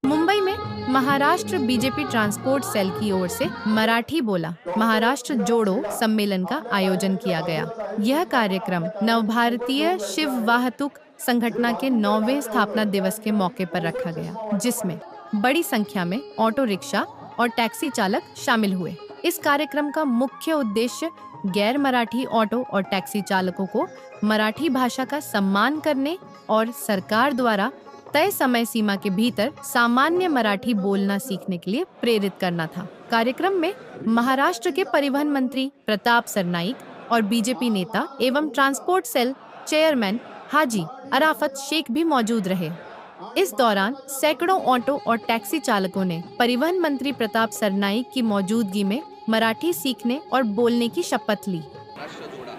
मुंबई में Maharashtra BJP transport cell की ओर से मराठी बोला महाराष्ट्र जोड़ो सम्मेलन का आयोजन किया गया। यह कार्यक्रम नवभारतीय शिव वाहतुक संगठन के 9वें स्थापना दिवस के मौके पर रखा गया, जिसमें बड़ी संख्या में ऑटो रिक्शा और टैक्सी चालक शामिल हुए। इस कार्यक्रम का मुख्य उद्देश्य गैर मराठी ऑटो और टैक्सी चालकों को मराठी भाषा का सम्मान करने और सरकार द्वारा तय समय सीमा के भीतर सामान्य मराठी बोलना सीखने के लिए प्रेरित करना था। कार्यक्रम में महाराष्ट्र के परिवहन मंत्री प्रताप सरनाईक और बीजेपी नेता एवं ट्रांसपोर्ट सेल चेयरमैन हाजी अराफत शेख भी मौजूद रहे। इस दौरान सैकड़ों ऑटो और टैक्सी चालकों ने परिवहन मंत्री प्रताप सरनाईक की मौजूदगी में मराठी सीखने और बोलने की शपथ ली। राष्ट्र जोड़ा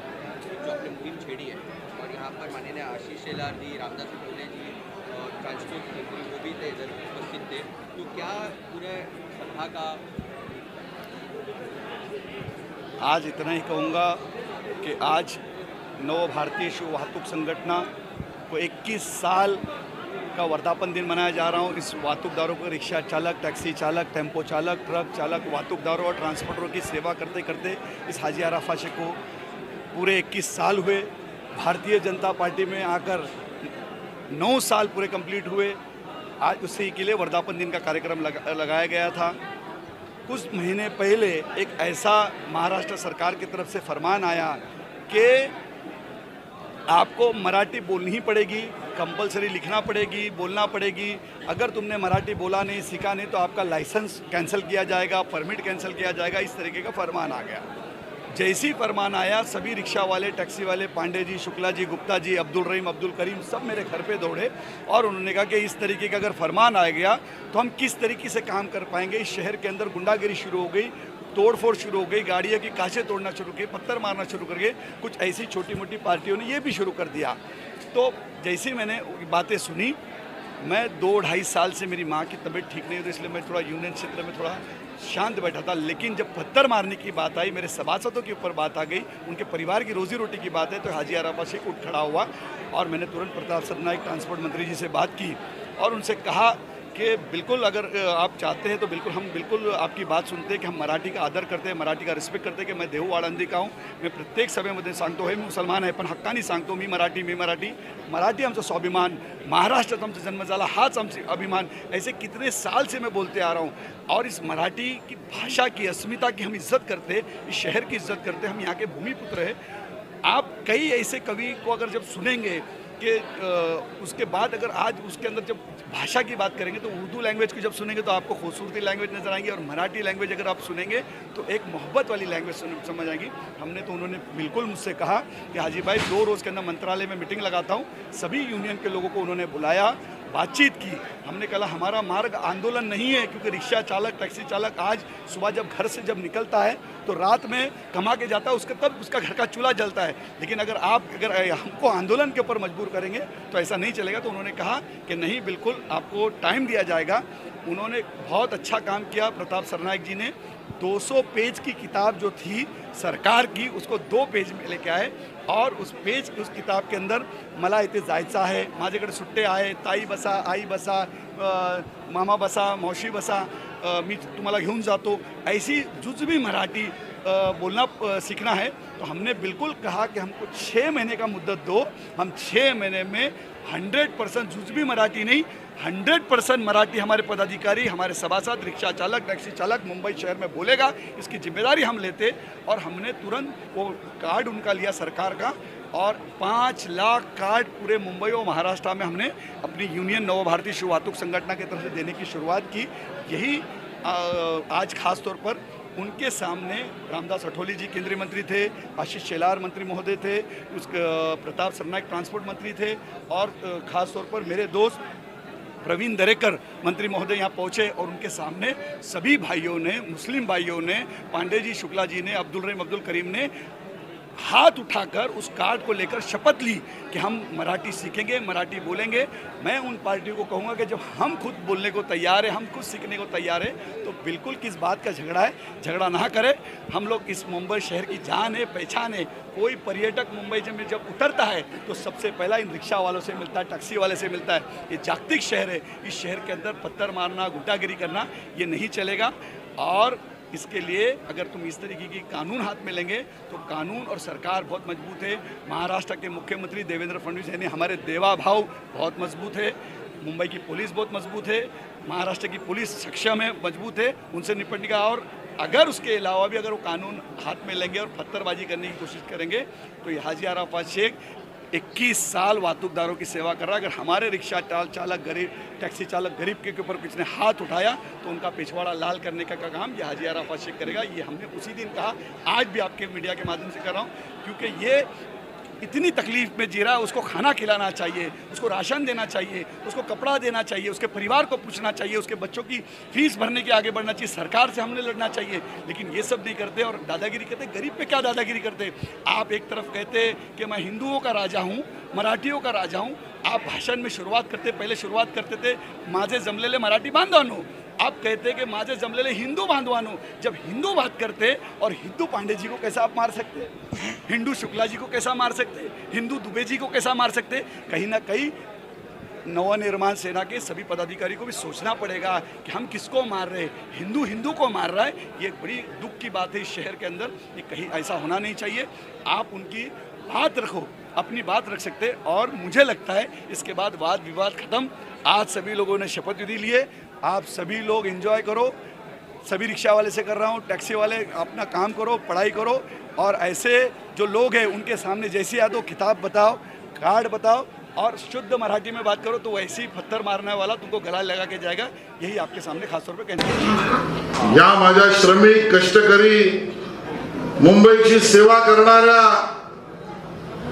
जो आपने मुहिम छेड़ी है और यहाँ पर माननीय आशीष शेलार जी, रामदास अठवले जी और ट्रांसपोर्ट मंत्री वो भी थे, इधर उपस्थित थे। तो क्या पूरे सभा का आज इतना ही कहूँगा कि आज नव भारतीय शिव वाहतुक संगठन को 21 साल का वर्धापन दिन मनाया जा रहा हूँ। इस वाहतुकदारों को, रिक्शा चालक, टैक्सी चालक, टेम्पो चालक, ट्रक चालक, वाहतुकदारों और ट्रांसपोर्टरों की सेवा करते करते इस हाजी अराफा शेख को पूरे 21 साल हुए। भारतीय जनता पार्टी में आकर 9 साल पूरे कंप्लीट हुए। आज उसी के लिए वर्धापन दिन का कार्यक्रम लगाया गया था। कुछ महीने पहले एक ऐसा महाराष्ट्र सरकार की तरफ से फरमान आया कि आपको मराठी बोलनी ही पड़ेगी, कंपलसरी लिखना पड़ेगी, बोलना पड़ेगी। अगर तुमने मराठी बोला नहीं, सीखा नहीं तो आपका लाइसेंस कैंसिल किया जाएगा, परमिट कैंसिल किया जाएगा। इस तरीके का फरमान आ गया। जैसी फरमान आया, सभी रिक्शा वाले, टैक्सी वाले, पांडे जी, शुक्ला जी, गुप्ता जी, अब्दुल रहीम, अब्दुल करीम सब मेरे घर पे दौड़े और उन्होंने कहा कि इस तरीके का अगर फरमान आ गया तो हम किस तरीके से काम कर पाएंगे। इस शहर के अंदर गुंडागिरी शुरू हो गई, तोड़फोड़ शुरू हो गई, गाड़ियों की कांचें तोड़ना शुरू किए, पत्थर मारना शुरू कर गए। कुछ ऐसी छोटी मोटी पार्टियों ने ये भी शुरू कर दिया। तो जैसे मैंने बातें सुनी, मैं 2-2.5 साल से मेरी माँ की तबीयत ठीक नहीं होती, इसलिए मैं थोड़ा यूनियन क्षेत्र में थोड़ा शांत बैठा था। लेकिन जब पत्थर मारने की बात आई, मेरे सभासदों के ऊपर बात आ गई, उनके परिवार की रोजी रोटी की बात है, तो हाजी अराफा शेख उठ खड़ा हुआ और मैंने तुरंत प्रताप सरनाईक ट्रांसपोर्ट मंत्री जी से बात की और उनसे कहा कि बिल्कुल अगर आप चाहते हैं तो बिल्कुल हम बिल्कुल आपकी बात सुनते हैं कि हम मराठी का आदर करते हैं, मराठी का रिस्पेक्ट करते हैं। कि मैं देहू आळंदी का हूँ, मैं प्रत्येक सभेमध्ये सांगतो, हे मुसलमान आहे पण हक्कानी सांगतो, मी मराठी आमचं स्वाभिमान, महाराष्ट्रात आमचा जन्म झाला, हाच आमचे अभिमान। ऐसे कितने साल से मैं बोलते आ रहा हूँ और इस मराठी की भाषा की, अस्मिता की हम इज्जत करते हैं, इस शहर की इज्जत करते हैं। हम यहाँ के भूमिपुत्र हैं। आप कई ऐसे कवि को अगर जब सुनेंगे कि उसके बाद अगर आज उसके अंदर जब भाषा की बात करेंगे तो उर्दू लैंग्वेज की जब सुनेंगे तो आपको खूबसूरती लैंग्वेज नज़र आएंगी और मराठी लैंग्वेज अगर आप सुनेंगे तो एक मोहब्बत वाली लैंग्वेज समझ आएगी। हमने तो उन्होंने बिल्कुल मुझसे कहा कि हाजी भाई 2 रोज़ के अंदर मंत्रालय में मीटिंग लगाता हूँ। सभी यूनियन के लोगों को उन्होंने बुलाया, बातचीत की। हमने कहा हमारा मार्ग आंदोलन नहीं है, क्योंकि रिक्शा चालक, टैक्सी चालक आज सुबह जब घर से जब निकलता है तो रात में कमा के जाता है, उसका तब उसका घर का चूल्हा जलता है। लेकिन अगर हमको आंदोलन के ऊपर मजबूर करेंगे तो ऐसा नहीं चलेगा। तो उन्होंने कहा कि नहीं, बिल्कुल आपको टाइम दिया जाएगा। उन्होंने बहुत अच्छा काम किया। प्रताप सरनाईक जी ने 200 पेज की किताब जो थी सरकार की, उसको 2 पेज में लेके आए और उस किताब के अंदर मला इथे जायचं आहे, माझ्याकडे सुट्टे आहे, ताई बसा, आई बसा, मामा बसा, मौशी बसा, मी तुम्हाला घेऊन जातो, ऐसी जुजबी मराठी बोलना सीखना है। तो हमने बिल्कुल कहा कि हमको 6 महीने का मुद्दत दो। हम 6 महीने में 100% जुजबी मराठी नहीं, 100% मराठी हमारे पदाधिकारी, हमारे सभासद, रिक्शा चालक, टैक्सी चालक मुंबई शहर में बोलेगा। इसकी जिम्मेदारी हम लेते और हमने तुरंत वो कार्ड उनका लिया सरकार का और 5 लाख कार्ड पूरे मुंबई और महाराष्ट्र में हमने अपनी यूनियन नव भारतीय शिव वाहतुक संगठन की तरफ से देने की शुरुआत की। यही आज खास तौर पर उनके सामने रामदास अठवले जी केंद्रीय मंत्री थे, आशीष शेलार मंत्री महोदय थे, प्रताप सरनाईक ट्रांसपोर्ट मंत्री थे और ख़ास तौर पर मेरे दोस्त प्रवीण दरेकर मंत्री महोदय यहाँ पहुँचे और उनके सामने सभी भाइयों ने, मुस्लिम भाइयों ने, पांडे जी, शुक्ला जी ने, अब्दुल रहीम, अब्दुल करीम ने हाथ उठाकर उस कार्ड को लेकर शपथ ली कि हम मराठी सीखेंगे, मराठी बोलेंगे। मैं उन पार्टियों को कहूँगा कि जब हम खुद बोलने को तैयार हैं, हम खुद सीखने को तैयार हैं, तो बिल्कुल किस बात का झगड़ा है, झगड़ा ना करें। हम लोग इस मुंबई शहर की जान है, पहचान है। कोई पर्यटक मुंबई में जब उतरता है तो सबसे पहला इन रिक्शा वालों से मिलता है, टैक्सी वाले से मिलता है। ये जागतिक शहर है, इस शहर के अंदर पत्थर मारना, गुंडागिरी करना ये नहीं चलेगा। और इसके लिए अगर तुम इस तरीके की कानून हाथ में लेंगे तो कानून और सरकार बहुत मजबूत है। महाराष्ट्र के मुख्यमंत्री देवेंद्र फडणवीस यानी हमारे देवा भाव बहुत मजबूत है। मुंबई की पुलिस बहुत मजबूत है, महाराष्ट्र की पुलिस सक्षम है, मजबूत है, उनसे निपटने का। और अगर उसके अलावा भी अगर वो कानून हाथ में लेंगे और पत्थरबाजी करने की कोशिश करेंगे तो ये हाजी अराफात शेख 21 साल वाहतूकदारों की सेवा कर रहा है। अगर हमारे रिक्शा चालक गरीब, टैक्सी चालक गरीब के ऊपर किसी ने हाथ उठाया तो उनका पिछवाड़ा लाल करने का काम ये हाजी अराफात शेख करेगा। ये हमने उसी दिन कहा, आज भी आपके मीडिया के माध्यम से कर रहा हूँ, क्योंकि ये इतनी तकलीफ में जी रहा है। उसको खाना खिलाना चाहिए, उसको राशन देना चाहिए, उसको कपड़ा देना चाहिए, उसके परिवार को पूछना चाहिए, उसके बच्चों की फीस भरने के आगे बढ़ना चाहिए, सरकार से हमने लड़ना चाहिए। लेकिन ये सब नहीं करते और दादागिरी करते। गरीब पे क्या दादागिरी करते? आप एक तरफ कहते कि मैं हिंदुओं का राजा हूँ, मराठियों का राजा हूँ। आप भाषण में शुरुआत करते, पहले शुरुआत करते थे माझे जमलेले मराठी बांधवानो, आप कहते कि माझे जमलेले हिंदू बांधवानो। जब हिंदू बात करते और हिंदू पांडे जी को कैसा आप मार सकते, हिंदू शुक्ला जी को कैसा मार सकते, हिंदू दुबे जी को कैसा मार सकते? कहीं ना कहीं नवनिर्माण सेना के सभी पदाधिकारी को भी सोचना पड़ेगा कि हम किसको मार रहे हैं। हिंदू को मार रहा है, ये बड़ी दुख की बात है इस शहर के अंदर। ये कहीं ऐसा होना नहीं चाहिए। आप उनकी बात रखो, अपनी बात रख सकते। और मुझे लगता है इसके बाद वाद विवाद खत्म। आज सभी लोगों ने शपथ विधि लिए, आप सभी लोग एंजॉय करो। सभी रिक्शा वाले से कर रहा हूँ, टैक्सी वाले अपना काम करो, पढ़ाई करो। और ऐसे जो लोग हैं उनके सामने जैसे यादो किताब बताओ, कार्ड बताओ और शुद्ध मराठी में बात करो तो वैसे ही पत्थर मारने वाला तुमको गला लगा के जाएगा। यही आपके सामने खास तौर पे कहना है। या माझ्या श्रमिक कष्टकरी मुंबईची सेवा करणाऱ्या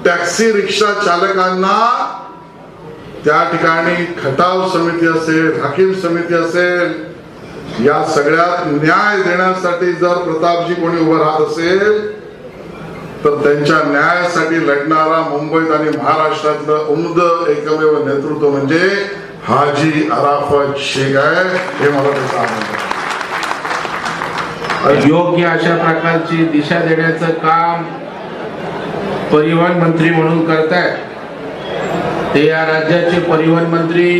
टॅक्सी रिक्षा चालकांना त्या ठिकाणी खटाव समिती असेल, हाकीम समिती असेल, या सगळ्यात न्याय देण्यासाठी जर प्रतापजी कोणी उभं राहत असेल तर त्यांच्या न्यायासाठी लढणारा मुंबईत आणि महाराष्ट्रातलं उमद एकमेव नेतृत्व म्हणजे हाजी अराफत शेख आहे। हे मला त्याचा आनंद आहे। योग्य अशा प्रकारची दिशा देण्याचं काम परिवहन मंत्री म्हणून करतायत ते या राज्याचे परिवहन मंत्री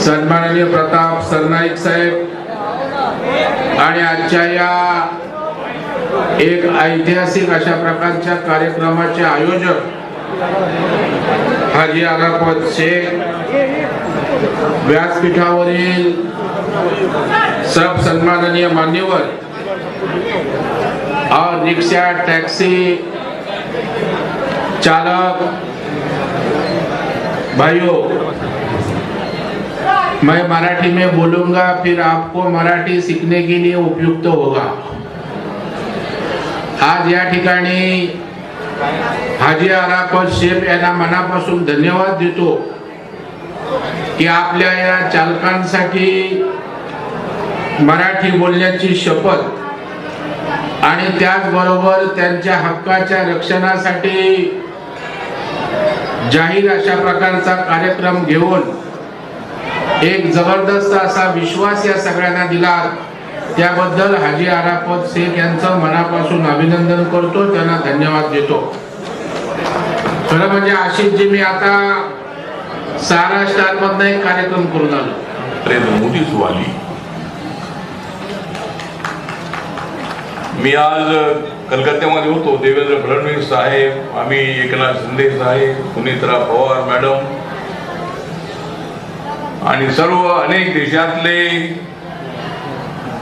सन्माननीय प्रताप सरनाईक साहेब आणि आजच्या या एक ऐतिहासिक अशा प्रकारच्या कार्यक्रमाचे आयोजक हाजी अराफत शेख, व्यासपीठावरील सब सन्माननीय मान्यवर और रिक्शा टैक्सी चालक भाइयों, मैं मराठी में बोलूंगा, फिर आपको मराठी सीखने के लिए उपयुक्त होगा। आज या ठिकाणी हाजी अराफत शेख यांना मनापासून धन्यवाद देतो की आपल्या या चालकांसाठी मराठी बोलण्याची शपथ आणि त्याचबरोबर त्यांच्या हक्काच्या रक्षणासाठी जाहीर अशा प्रकारचा कार्यक्रम घेऊन एक जबरदस्त असा विश्वास या सगळ्यांना दिला। त्याबद्दल हाजी अराफत शेख यांचं मनापासून अभिनंदन करतो, त्यांना धन्यवाद देतो। खरं म्हणजे आशिषजी, मी आता सारा स्टार मधनं एक कार्यक्रम करून आलो। मोठी सुवाली मी आज कलकत्त्यामध्ये होतो। देवेंद्र फडणवीस साहेब, आम्ही एकनाथ शिंदे साहेब, सुनीत्रा पवार मॅडम आणि सर्व अनेक देशातले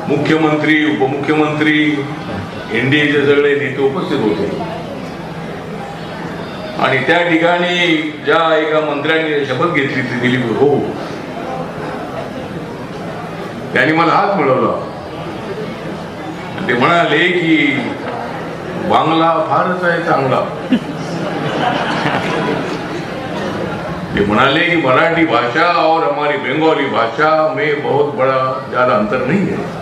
मुख्यमंत्री, उपमुख्यमंत्री, एनडीएचे सगळे नेते उपस्थित होते। आणि त्या ठिकाणी ज्या एका मंत्र्यांनी शपथ घेतली ती दिलीप हो, त्यांनी मला हात मिळवला। ते म्हणाले की बांगला फारच आहे चांगला। ये म्हणाले कि मराठी भाषा और हमारी बंगाली भाषा में बहुत बड़ा ज्यादा अंतर नहीं है।